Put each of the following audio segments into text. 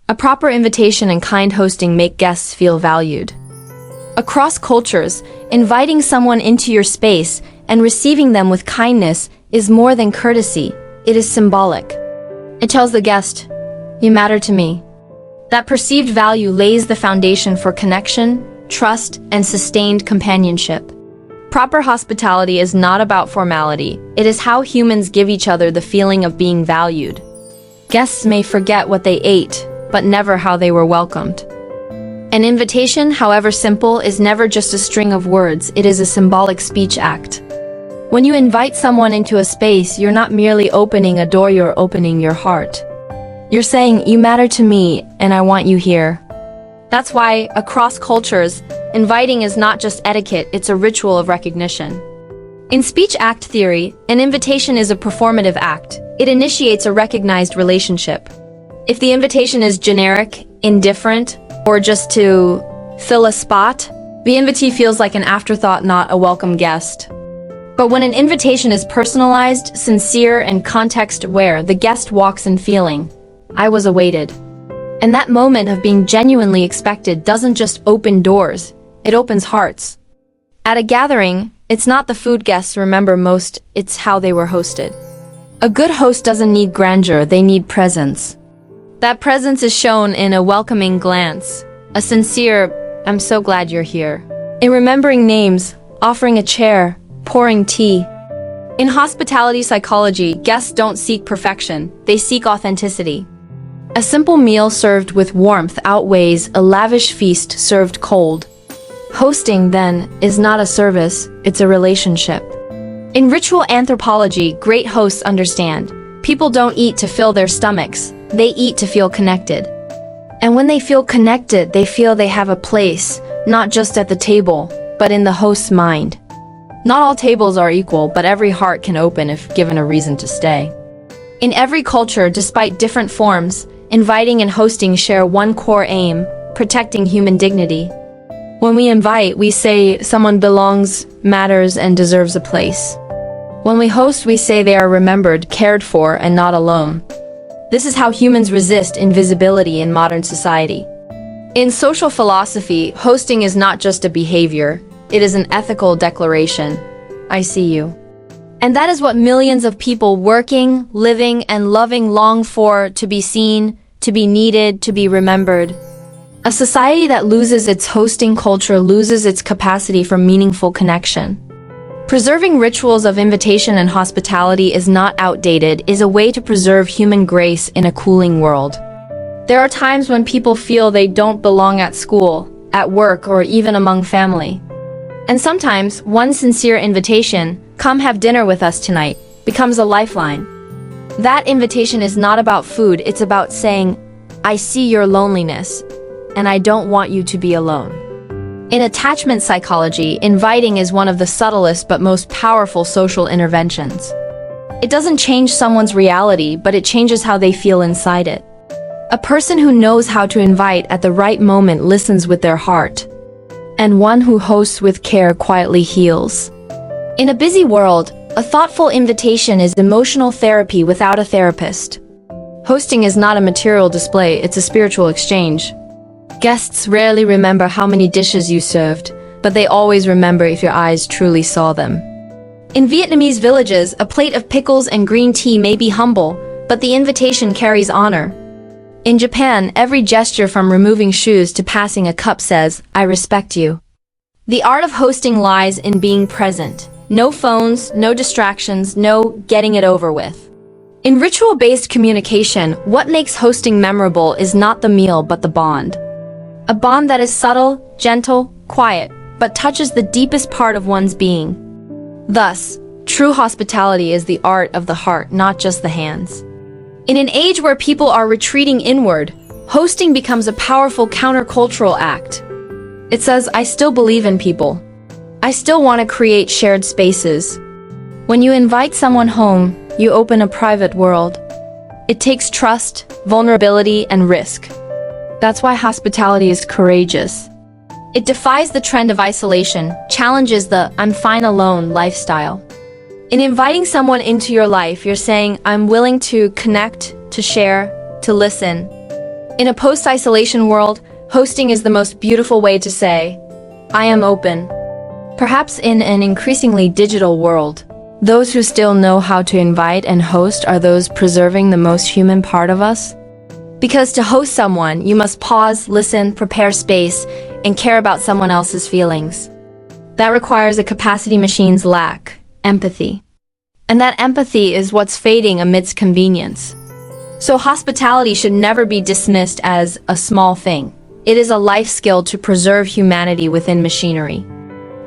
A proper invitation and kind hosting make guests feel valued. Across cultures, inviting someone into your space and receiving them with kindness is more than courtesy, it is symbolic. It tells the guest, "You matter to me." That perceived value lays the foundation for connection, trust, and sustained companionship. Proper hospitality is not about formality, it is how humans give each other the feeling of being valued. Guests may forget what they ate, but never how they were welcomed. An invitation, however simple, is never just a string of words, it is a symbolic speech act. When you invite someone into a space, you're not merely opening a door, you're opening your heart. You're saying, "You matter to me, and I want you here." That's why, across cultures, inviting is not just etiquette, it's a ritual of recognition. In speech act theory, an invitation is a performative act. It initiates a recognized relationship. If the invitation is generic, indifferent, or just to fill a spot, the invitee feels like an afterthought, not a welcome guest. But when an invitation is personalized, sincere, and context-aware, the guest walks in feeling, "I was awaited." And that moment of being genuinely expected doesn't just open doors, it opens hearts. At a gathering, it's not the food guests remember most, it's how they were hosted. A good host doesn't need grandeur, they need presence. That presence is shown in a welcoming glance, a sincere, "I'm so glad you're here," in remembering names, offering a chair, pouring tea. In hospitality psychology, guests don't seek perfection, they seek authenticity. A simple meal served with warmth outweighs a lavish feast served cold. Hosting, then, is not a service, it's a relationship. In ritual anthropology, great hosts understand, people don't eat to fill their stomachs, they eat to feel connected. And when they feel connected, they feel they have a place, not just at the table, but in the host's mind. Not all tables are equal, but every heart can open if given a reason to stay. In every culture, despite different forms, inviting and hosting share one core aim, protecting human dignity. When we invite, we say someone belongs, matters, and deserves a place. When we host, we say they are remembered, cared for, and not alone. This is how humans resist invisibility in modern society. In social philosophy, hosting is not just a behavior, it is an ethical declaration. I see you. And that is what millions of people working, living, and loving long for: to be seen, to be needed, to be remembered. A society that loses its hosting culture loses its capacity for meaningful connection. Preserving rituals of invitation and hospitality is not outdated, it is a way to preserve human grace in a cooling world. There are times when people feel they don't belong at school, at work, or even among family. And sometimes, one sincere invitation, "Come have dinner with us tonight," becomes a lifeline. That invitation is not about food, it's about saying, "I see your loneliness, and I don't want you to be alone." In attachment psychology, inviting is one of the subtlest but most powerful social interventions. It doesn't change someone's reality, but it changes how they feel inside it. A person who knows how to invite at the right moment listens with their heart. And one who hosts with care quietly heals. In a busy world, a thoughtful invitation is emotional therapy without a therapist. Hosting is not a material display, it's a spiritual exchange. Guests rarely remember how many dishes you served, but they always remember if your eyes truly saw them. In Vietnamese villages, a plate of pickles and green tea may be humble, but the invitation carries honor. In Japan, every gesture from removing shoes to passing a cup says, "I respect you." The art of hosting lies in being present. No phones, no distractions, no getting it over with. In ritual-based communication, what makes hosting memorable is not the meal but the bond. A bond that is subtle, gentle, quiet, but touches the deepest part of one's being. Thus, true hospitality is the art of the heart, not just the hands. In an age where people are retreating inward, hosting becomes a powerful countercultural act. It says, "I still believe in people. I still want to create shared spaces." When you invite someone home, you open a private world. It takes trust, vulnerability, and risk. That's why hospitality is courageous. It defies the trend of isolation, challenges the "I'm fine alone" lifestyle. In inviting someone into your life, you're saying, "I'm willing to connect, to share, to listen." In a post-isolation world, hosting is the most beautiful way to say, I am open. Perhaps in an increasingly digital world, those who still know how to invite and host are those preserving the most human part of us. Because to host someone, you must pause, listen, prepare space, and care about someone else's feelings. That requires a capacity machines lack, empathy. And that empathy is what's fading amidst convenience. So hospitality should never be dismissed as a small thing. It is a life skill to preserve humanity within machinery.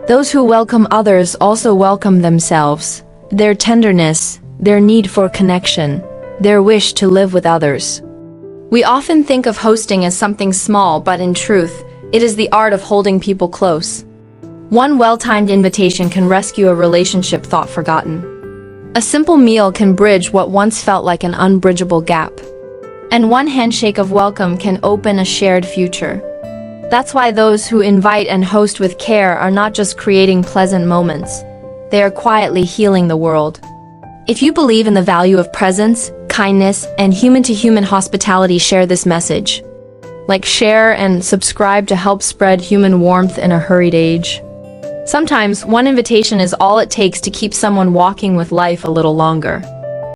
Those who welcome others also welcome themselves, their tenderness, their need for connection, their wish to live with others. We often think of hosting as something small, but in truth, it is the art of holding people close. One well-timed invitation can rescue a relationship thought forgotten. A simple meal can bridge what once felt like an unbridgeable gap. And one handshake of welcome can open a shared future. That's why those who invite and host with care are not just creating pleasant moments. They are quietly healing the world. If you believe in the value of presence, kindness, and human-to-human hospitality, share this message. Like, share and subscribe to help spread human warmth in a hurried age. Sometimes, one invitation is all it takes to keep someone walking with life a little longer.